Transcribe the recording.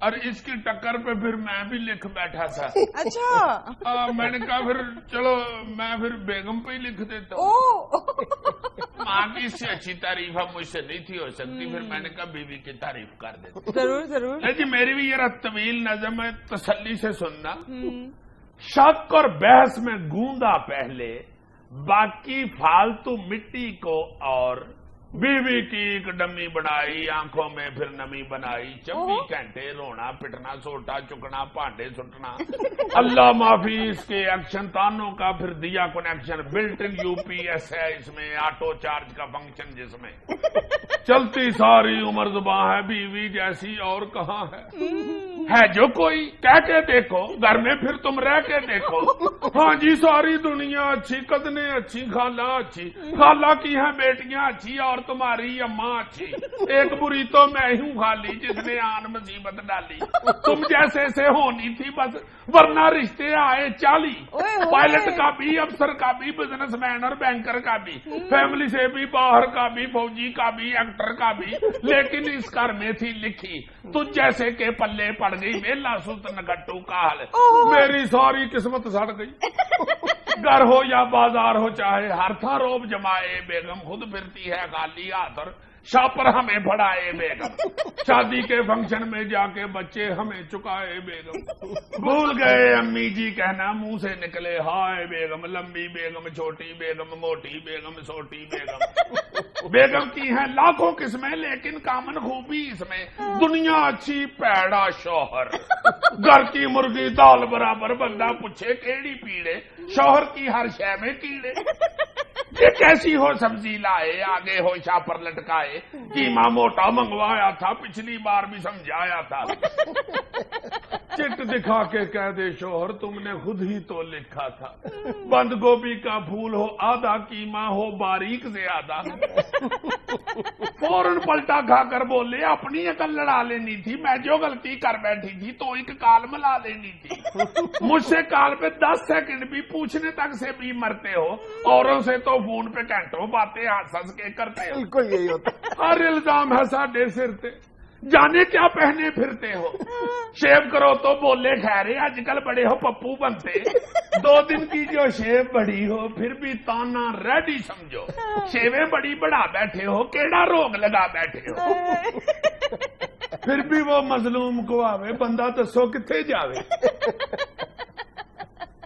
اور اس کی ٹکر پہ پھر میں بھی لکھ بیٹھا تھا. اچھا میں نے کہا پھر چلو میں پھر بیگم پہ ہی لکھ دیتا ہوں. ماں کی اس سے اچھی تعریف اب مجھ سے نہیں تھی ہو سکتی. پھر میں نے کہا بیوی کی تعریف کر دیتا. ضرور ضرور. جی میری بھی یہ طویل نظم ہے, تسلی سے سننا. شک اور بحث میں گوندا پہلے, باقی فالتو مٹی کو اور بیوی کی ایک ڈمی بنائی, آنکھوں میں پھر نمی بنائی. 24 گھنٹے رونا پٹنا سوٹا چکنا پانڈے سٹنا. اللہ معافی اس کے ایکشن تانوں کا پھر دیا کنیکشن. بلٹ ان UPS ہے اس میں, آٹو چارج کا فنکشن جس میں چلتی ساری عمر زباں ہے. بیوی جیسی اور کہاں ہے جو کوئی کہہ کے دیکھو, گھر میں پھر تم رہ کے دیکھو. ہاں جی ساری دنیا اچھی, قدنے اچھی, خالہ اچھی, خالہ کی ہیں بیٹیاں اچھی, اور تمہاری اماں اچھی. ایک بری تو میں ہوں خالی جس نے آن مصیبت ڈالی. تم جیسے سے ہونی تھی بس, ورنہ رشتے آئے 40. پائلٹ کا بھی, افسر کا بھی, بزنس مین اور بینکر کا بھی, فیملی سے بھی, باہر کا بھی, فوجی کا بھی, ایکٹر کا بھی. لیکن اس گھر میں تھی لکھی تجھ جیسے کے پلے پڑ گئی ویلا سلطن گٹو کا حال. میری ساری قسمت سڑ گئی. گھر ہو یا بازار ہو چاہے ہر تھا روب جمائے. بیگم خود پھرتی ہے خالی ہاتھ اور شاپر ہمیں پڑھائے. بیگم شادی کے فنکشن میں جا کے بچے ہمیں چکائے. بیگم بھول گئے امی جی کہنا, منہ سے نکلے ہائے. بیگم لمبی, بیگم چھوٹی, بیگم موٹی, بیگم سوٹی. بیگم کی ہیں لاکھوں قسمیں لیکن کامن خوبی اس میں, دنیا اچھی پیڑا شوہر. گھر کی مرغی دال برابر, بندہ پوچھے کیڑی پیڑے, شوہر کی ہر شے میں کیڑے. یہ کیسی ہو سبزی لائے, آگے ہو شاپر لٹکائے. قیمہ موٹا منگوایا تھا, پچھلی بار بھی سمجھایا تھا. چٹ دکھا کے کہہ دے شوہر تم نے خود ہی تو لکھا تھا. بند گوبھی کا پھول ہو آدھا, قیمہ ہو باریک زیادہ. فوراً پلٹا کھا کر بولے اپنی عقل لڑا لینی تھی, میں جو غلطی کر بیٹھی تھی تو ایک کال ملا لینی تھی. مجھ سے کال پہ 10 سیکنڈ بھی پوچھنے تک سے بھی مرتے ہو, اوروں سے تو فون پہ گھنٹوں باتیں ہنس ہنس کے کرتے ہو. بالکل یہی ہوتا. ہر الزام ہے ساڈے سر تے, جانے کیا پہنے پھرتے ہو. شیو کرو تو بولے خیرے, آج کل بڑے ہو پپو بنتے. 2 دن کی جو شیو بڑی ہو پھر بھی تانا ریڈی سمجھو. شیویں بڑی بڑھا بیٹھے ہو, کیڑا روگ لگا بیٹھے ہو. پھر بھی وہ مظلوم کو آوے, بندہ دسو کتنے جاوے.